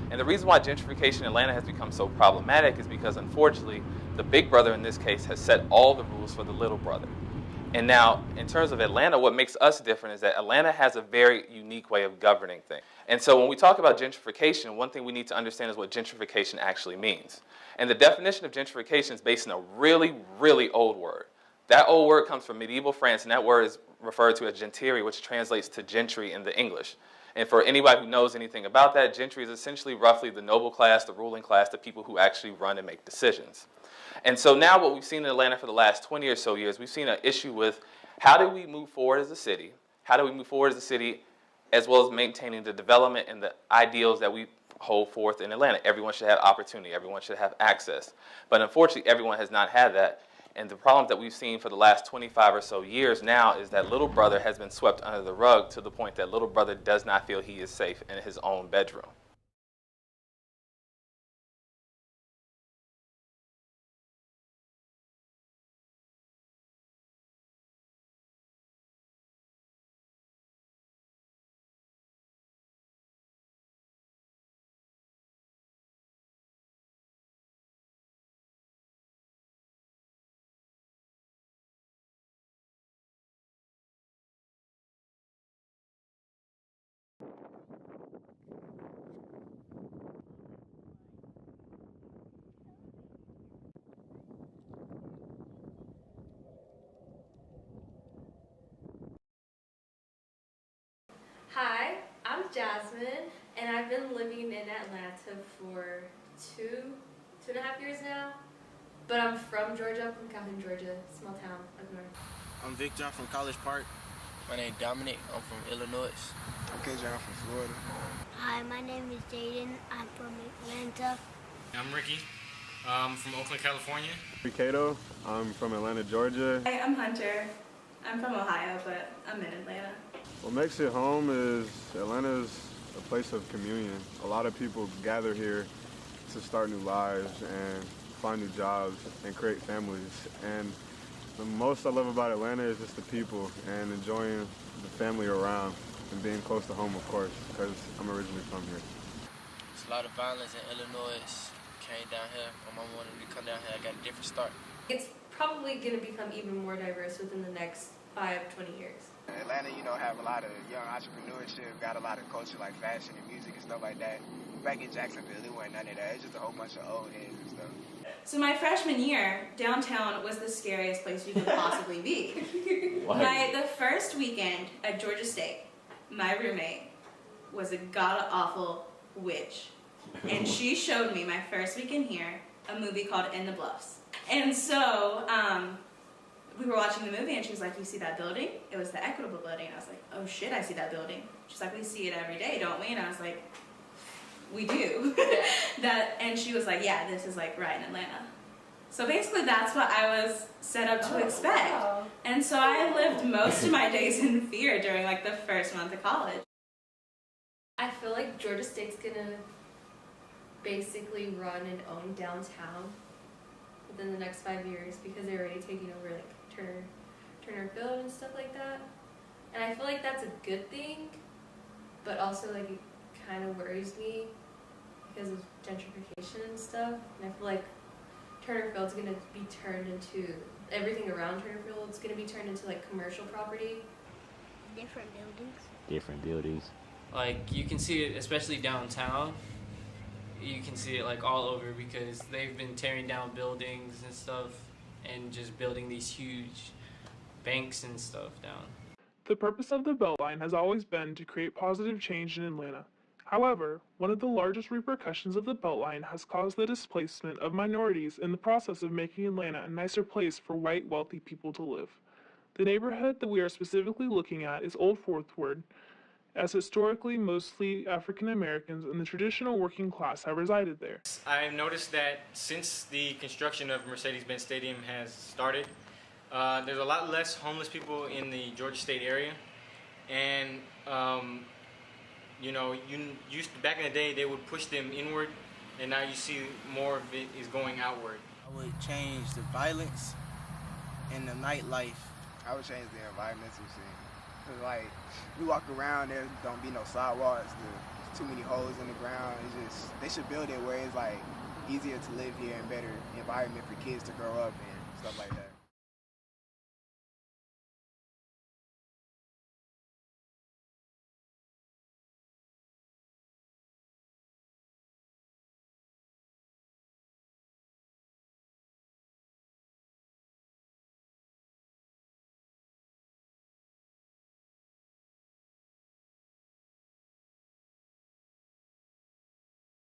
And the reason why gentrification in Atlanta has become so problematic is because, unfortunately, the big brother in this case has set all the rules for the little brother. And now, in terms of Atlanta, what makes us different is that Atlanta has a very unique way of governing things. And so when we talk about gentrification, one thing we need to understand is what gentrification actually means. And the definition of gentrification is based on a really, really old word. That old word comes from medieval France, and that word is referred to as gentiri, which translates to gentry in the English. And for anybody who knows anything about that, gentry is essentially roughly the noble class, the ruling class, the people who actually run and make decisions. And so now what we've seen in Atlanta for the last 20 or so years, we've seen an issue with how do we move forward as a city? How do we move forward as a city as well as maintaining the development and the ideals that we hold forth in Atlanta? Everyone should have opportunity. Everyone should have access. But unfortunately, everyone has not had that. And the problem that we've seen for the last 25 or so years now is that little brother has been swept under the rug to the point that little brother does not feel he is safe in his own bedroom. Hi, I'm Jasmine, and I've been living in Atlanta for two and a half years now. But I'm from Georgia. I'm from Cato, Georgia, small town up north. I'm Victor. I'm from College Park. My name's Dominic. I'm from Illinois. I'm KJ. I'm from Florida. Hi, my name is Jayden. I'm from Atlanta. I'm Ricky. I'm from Oakland, California. Cato. I'm from Atlanta, Georgia. Hi, I'm Hunter. I'm from Ohio, but I'm in Atlanta. What makes it home is Atlanta's a place of communion. A lot of people gather here to start new lives and find new jobs and create families. And the most I love about Atlanta is just the people and enjoying the family around and being close to home, of course, because I'm originally from here. There's a lot of violence in Illinois. Came down here. My mom wanted me to come down here. I got a different start. It's probably going to become even more diverse within the next 5-20 years. Atlanta, have a lot of young entrepreneurship, got a lot of culture like fashion and music and stuff like that. Back in Jacksonville, it wasn't none of that. It's just a whole bunch of old heads and stuff. So my freshman year, downtown was the scariest place you could possibly be. The first weekend at Georgia State, my roommate was a god-awful witch. And she showed me my first weekend here a movie called In the Bluffs. And so we were watching the movie and she was like, you see that building? It was the Equitable building. I was like, oh shit, I see that building. She's like, we see it every day, don't we? And I was like, we do. And she was like, yeah, this is like right in Atlanta. So basically that's what I was set up to expect. Wow. And so I lived most of my days in fear during like the first month of college. I feel like Georgia State's going to basically run and own downtown within the next 5 years because they're already taking over like Turner Field and stuff like that. And I feel like that's a good thing, but also like it kind of worries me because of gentrification and stuff. And I feel like Turner Field's going to be turned into, everything around Turner Field is going to be turned into like commercial property. Different buildings. Different buildings. Like you can see it, especially downtown. You can see it like all over because they've been tearing down buildings and stuff and just building these huge banks and stuff down. The purpose of the Beltline has always been to create positive change in Atlanta. However, one of the largest repercussions of the Beltline has caused the displacement of minorities in the process of making Atlanta a nicer place for white, wealthy people to live. The neighborhood that we are specifically looking at is Old Fourth Ward, as historically mostly African Americans and the traditional working class have resided there. I've noticed that since the construction of Mercedes-Benz Stadium has started, there's a lot less homeless people in the Georgia State area, and you used to, back in the day they would push them inward, and now you see more of it is going outward. I would change the violence and the nightlife. I would change the environmental scene. Cause like we walk around, there don't be no sidewalks. The too many holes in the ground. It's just, they should build it where it's like easier to live here and better environment for kids to grow up in, stuff like that.